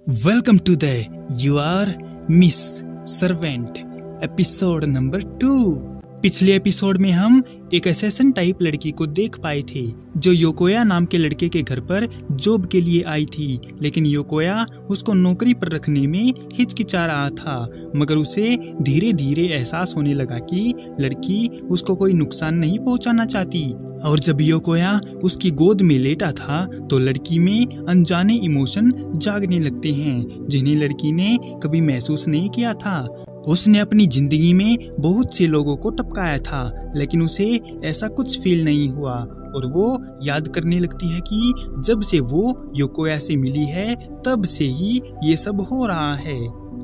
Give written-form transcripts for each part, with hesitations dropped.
Welcome to the you are miss servant episode number 2। पिछले episode में हम एक असेसन टाइप लड़की को देख पाए थे जो योकोया नाम के लड़के के घर पर जॉब के लिए आई थी, लेकिन योकोया उसको नौकरी पर रखने में हिचकिचा रहा था। मगर उसे धीरे धीरे एहसास होने लगा कि लड़की उसको कोई नुकसान नहीं पहुंचाना चाहती। और जब योकोया उसकी गोद में लेटा था तो लड़की में अनजाने इमोशन जागने लगते हैं जिन्हें लड़की ने कभी महसूस नहीं किया था। उसने अपनी जिंदगी में बहुत से लोगों को टपकाया था, लेकिन उसे ऐसा कुछ फील नहीं हुआ। और वो याद करने लगती है कि जब से वो योकोया से मिली है तब से ही ये सब हो रहा है।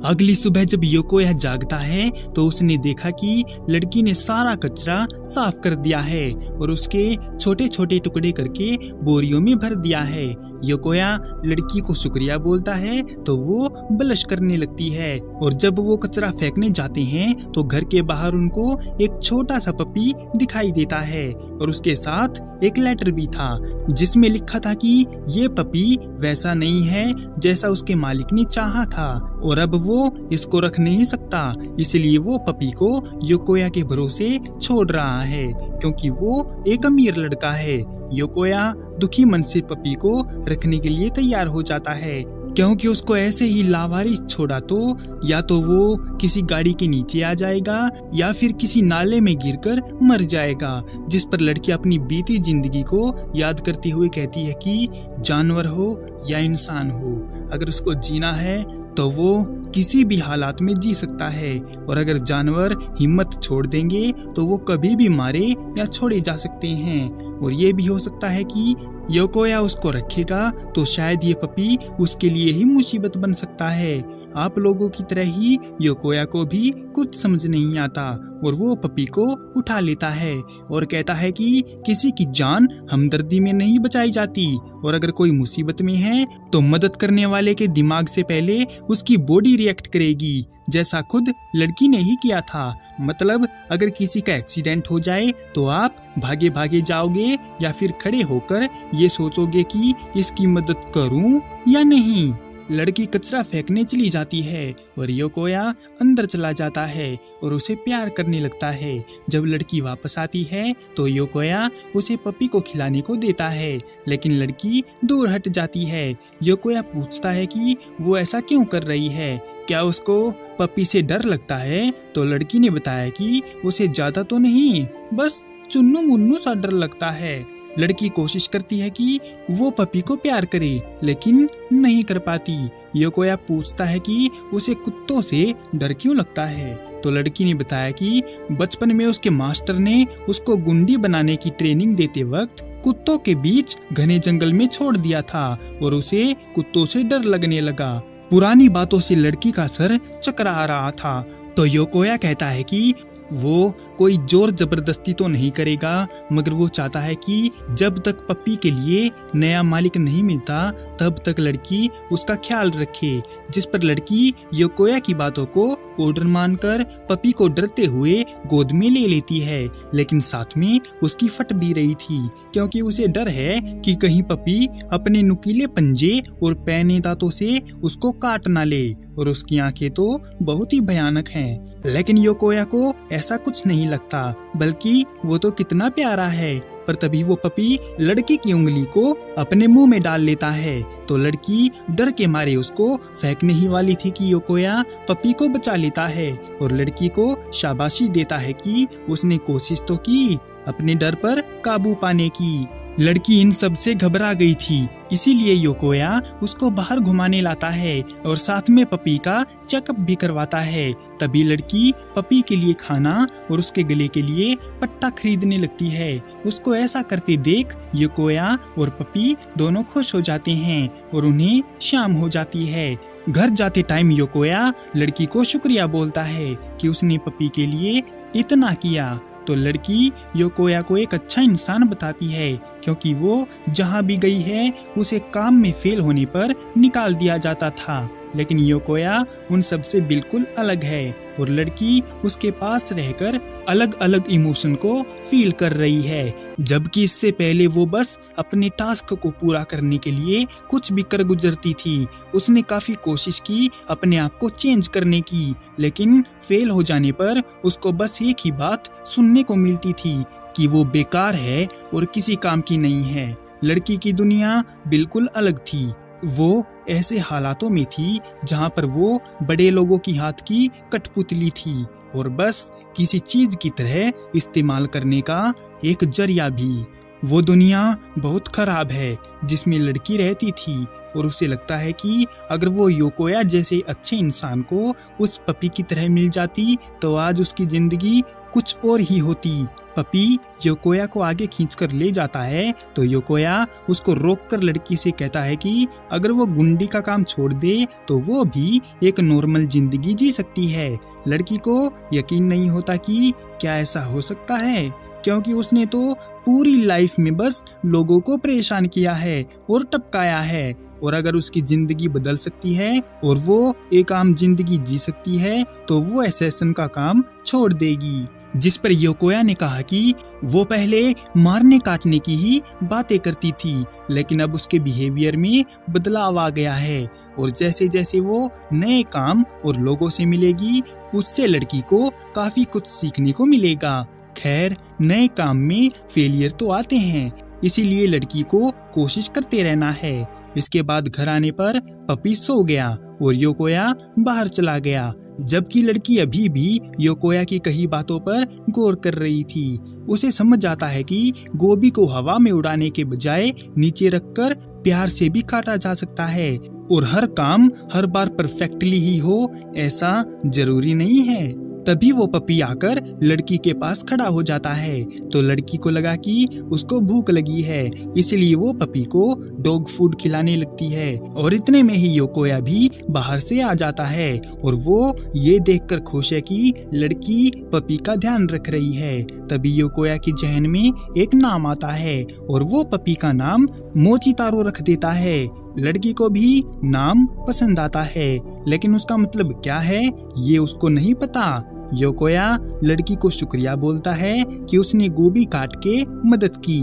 अगली सुबह जब योकोया जागता है तो उसने देखा कि लड़की ने सारा कचरा साफ कर दिया है और उसके छोटे छोटे टुकड़े करके बोरियों में भर दिया है। योकोया लड़की को शुक्रिया बोलता है तो वो ब्लश करने लगती है। और जब वो कचरा फेंकने जाते हैं तो घर के बाहर उनको एक छोटा सा पपी दिखाई देता है और उसके साथ एक लेटर भी था जिसमें लिखा था कि ये पपी वैसा नहीं है जैसा उसके मालिक ने चाहा था और अब वो इसको रख नहीं सकता, इसलिए वो पपी को योकोया के भरोसे छोड़ रहा है क्योंकि वो एक अमीर लड़का है। योकोया दुखी मन से पपी को रखने के लिए तैयार हो जाता है क्योंकि उसको ऐसे ही लावारिस छोड़ा तो या तो वो किसी गाड़ी के नीचे आ जाएगा या फिर किसी नाले में गिरकर मर जाएगा। जिस पर लड़की अपनी बीती जिंदगी को याद करते हुए कहती है कि जानवर हो या इंसान हो, अगर उसको जीना है तो वो किसी भी हालात में जी सकता है और अगर जानवर हिम्मत छोड़ देंगे तो वो कभी भी मारे या छोड़े जा सकते हैं। और ये भी हो सकता है कि योकोया उसको रखेगा तो शायद ये पपी उसके लिए ही मुसीबत बन सकता है। आप लोगों की तरह ही योकोया को भी कुछ समझ नहीं आता और वो पपी को उठा लेता है और कहता है कि किसी की जान हमदर्दी में नहीं बचाई जाती और अगर कोई मुसीबत में है तो मदद करने वाले के दिमाग से पहले उसकी बॉडी रिएक्ट करेगी, जैसा खुद लड़की ने ही किया था। मतलब अगर किसी का एक्सीडेंट हो जाए तो आप भागे भागे जाओगे या फिर खड़े होकर ये सोचोगे कि इसकी मदद करूं या नहीं। लड़की कचरा फेंकने चली जाती है और योकोया अंदर चला जाता है और उसे प्यार करने लगता है। जब लड़की वापस आती है तो योकोया उसे पपी को खिलाने को देता है, लेकिन लड़की दूर हट जाती है। योकोया पूछता है कि वो ऐसा क्यों कर रही है, क्या उसको पपी से डर लगता है? तो लड़की ने बताया कि उसे ज्यादा तो नहीं, बस चुन्नू मुन्नू सा डर लगता है। लड़की कोशिश करती है कि वो पपी को प्यार करे लेकिन नहीं कर पाती। योकोया पूछता है कि उसे कुत्तों से डर क्यों लगता है, तो लड़की ने बताया कि बचपन में उसके मास्टर ने उसको गुंडी बनाने की ट्रेनिंग देते वक्त कुत्तों के बीच घने जंगल में छोड़ दिया था और उसे कुत्तों से डर लगने लगा। पुरानी बातों से लड़की का सर चकरा रहा था तो योकोया कहता है कि वो कोई जोर जबरदस्ती तो नहीं करेगा, मगर वो चाहता है कि जब तक पपी के लिए नया मालिक नहीं मिलता तब तक लड़की उसका ख्याल रखे। जिस पर लड़की योकोया की बातों को ऑर्डर मानकर पपी को डरते हुए गोद में ले लेती है, लेकिन साथ में उसकी फट भी रही थी क्योंकि उसे डर है कि कहीं पपी अपने नुकीले पंजे और पैने दांतों से उसको काट ना ले और उसकी आंखें तो बहुत ही भयानक हैं। लेकिन योकोया को ऐसा कुछ नहीं लगता, बल्कि वो तो कितना प्यारा है। पर तभी वो पपी लड़की की उंगली को अपने मुंह में डाल लेता है तो लड़की डर के मारे उसको फेंकने ही वाली थी कि योकोया पपी को बचा लेता है और लड़की को शाबाशी देता है कि उसने कोशिश तो की अपने डर पर काबू पाने की। लड़की इन सब से घबरा गई थी, इसीलिए योकोया उसको बाहर घुमाने लाता है और साथ में पपी का चेकअप भी करवाता है। तभी लड़की पपी के लिए खाना और उसके गले के लिए पट्टा खरीदने लगती है। उसको ऐसा करते देख योकोया और पपी दोनों खुश हो जाते हैं और उन्हें शाम हो जाती है। घर जाते टाइम योकोया लड़की को शुक्रिया बोलता है कि उसने पपी के लिए इतना किया। तो लड़की योकोया को एक अच्छा इंसान बताती है क्योंकि वो जहाँ भी गई है उसे काम में फेल होने पर निकाल दिया जाता था। लेकिन योकोया उन सब से बिल्कुल अलग है और लड़की उसके पास रहकर अलग अलग इमोशन को फील कर रही है, जबकि इससे पहले वो बस अपने टास्क को पूरा करने के लिए कुछ भी कर गुजरती थी। उसने काफी कोशिश की अपने आप को चेंज करने की, लेकिन फेल हो जाने पर उसको बस एक ही बात सुनने को मिलती थी कि वो बेकार है और किसी काम की नहीं है। लड़की की दुनिया बिल्कुल अलग थी। वो ऐसे हालातों में थी जहां पर वो बड़े लोगों की हाथ की कठपुतली थी और बस किसी चीज की तरह इस्तेमाल करने का एक जरिया भी। वो दुनिया बहुत खराब है जिसमें लड़की रहती थी और उसे लगता है कि अगर वो योकोया जैसे अच्छे इंसान को उस पपी की तरह मिल जाती तो आज उसकी जिंदगी कुछ और ही होती। पपी योकोया को आगे खींचकर ले जाता है तो योकोया उसको रोककर लड़की से कहता है कि अगर वो गुंडी का काम छोड़ दे तो वो भी एक नॉर्मल जिंदगी जी सकती है। लड़की को यकीन नहीं होता कि क्या ऐसा हो सकता है, क्योंकि उसने तो पूरी लाइफ में बस लोगों को परेशान किया है और टपकाया है, और अगर उसकी जिंदगी बदल सकती है और वो एक आम जिंदगी जी सकती है तो वो असैसिन का काम छोड़ देगी। जिस पर योकोया ने कहा कि वो पहले मारने काटने की ही बातें करती थी, लेकिन अब उसके बिहेवियर में बदलाव आ गया है और जैसे जैसे वो नए काम और लोगों से मिलेगी उससे लड़की को काफी कुछ सीखने को मिलेगा। खैर, नए काम में फेलियर तो आते हैं, इसीलिए लड़की को कोशिश करते रहना है। इसके बाद घर आने पर पपी सो गया और योकोया बाहर चला गया, जबकि लड़की अभी भी योकोया की कही बातों पर गौर कर रही थी। उसे समझ आता है कि गोभी को हवा में उड़ाने के बजाय नीचे रखकर प्यार से भी काटा जा सकता है और हर काम हर बार परफेक्टली ही हो ऐसा जरूरी नहीं है। तभी वो पपी आकर लड़की के पास खड़ा हो जाता है तो लड़की को लगा कि उसको भूख लगी है, इसलिए वो पपी को डॉग फूड खिलाने लगती है और इतने में ही योकोया भी बाहर से आ जाता है और वो ये देखकर खुश है कि लड़की पपी का ध्यान रख रही है। तभी योकोया की जहन में एक नाम आता है और वो पपी का नाम मोचितारो रख देता है। लड़की को भी नाम पसंद आता है, लेकिन उसका मतलब क्या है ये उसको नहीं पता। योकोया लड़की को शुक्रिया बोलता है कि उसने गोभी काट के मदद की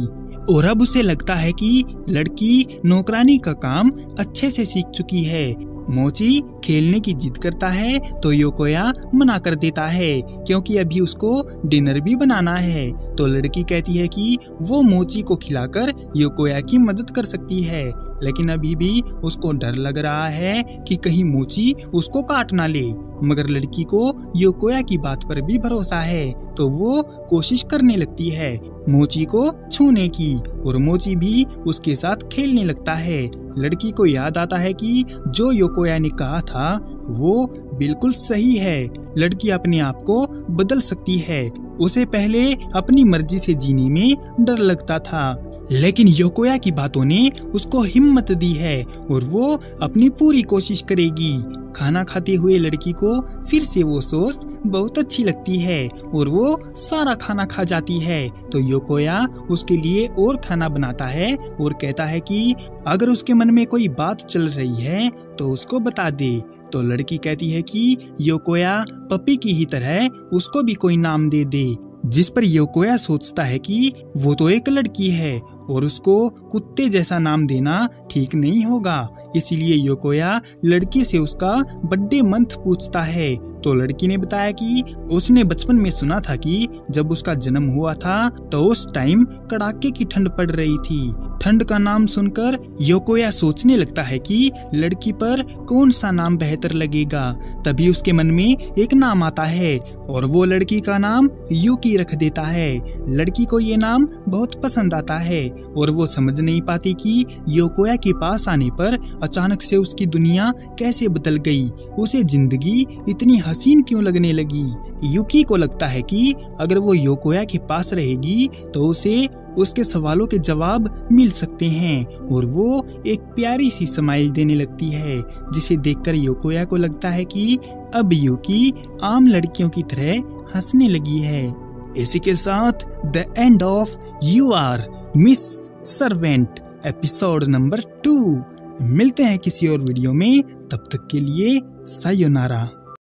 और अब उसे लगता है कि लड़की नौकरानी का काम अच्छे से सीख चुकी है। मोची खेलने की जिद करता है तो योकोया मना कर देता है क्योंकि अभी उसको डिनर भी बनाना है। तो लड़की कहती है कि वो मोची को खिलाकर योकोया की मदद कर सकती है, लेकिन अभी भी उसको डर लग रहा है कि कहीं मोची उसको काट ना ले। मगर लड़की को योकोया की बात पर भी भरोसा है तो वो कोशिश करने लगती है मोची को छूने की और मोची भी उसके साथ खेलने लगता है। लड़की को याद आता है कि जो योकोया ने कहा था वो बिल्कुल सही है, लड़की अपने आप को बदल सकती है। उसे पहले अपनी मर्जी से जीने में डर लगता था, लेकिन योकोया की बातों ने उसको हिम्मत दी है और वो अपनी पूरी कोशिश करेगी। खाना खाते हुए लड़की को फिर से वो सॉस बहुत अच्छी लगती है और वो सारा खाना खा जाती है। तो योकोया उसके लिए और खाना बनाता है और कहता है कि अगर उसके मन में कोई बात चल रही है तो उसको बता दे। तो लड़की कहती है कि योकोया पपी की ही तरह उसको भी कोई नाम दे दे, जिस पर योकोया सोचता है कि वो तो एक लड़की है और उसको कुत्ते जैसा नाम देना ठीक नहीं होगा। इसीलिए योकोया लड़की से उसका बर्थडे मंथ पूछता है। तो लड़की ने बताया कि उसने बचपन में सुना था कि जब उसका जन्म हुआ था तो उस टाइम कड़ाके की ठंड पड़ रही थी। ठंड का नाम सुनकर योकोया सोचने लगता है कि लड़की पर कौन सा नाम बेहतर लगेगा। तभी उसके मन में एक नाम आता है और वो लड़की का नाम यूकी रख देता है। लड़की को ये नाम बहुत पसंद आता है और वो समझ नहीं पाती कि योकोया के पास आने पर अचानक से उसकी दुनिया कैसे बदल गई, उसे जिंदगी इतनी हसीन क्यों लगने लगी। यूकी को लगता है कि अगर वो योकोया के पास रहेगी तो उसे उसके सवालों के जवाब मिल सकते हैं और वो एक प्यारी सी स्माइल देने लगती है, जिसे देखकर योकोया को लगता है कि अब यूकी आम लड़कियों की तरह हंसने लगी है। इसी के साथ the end of you are miss servant episode number 2। मिलते हैं किसी और वीडियो में, तब तक के लिए सायोनारा।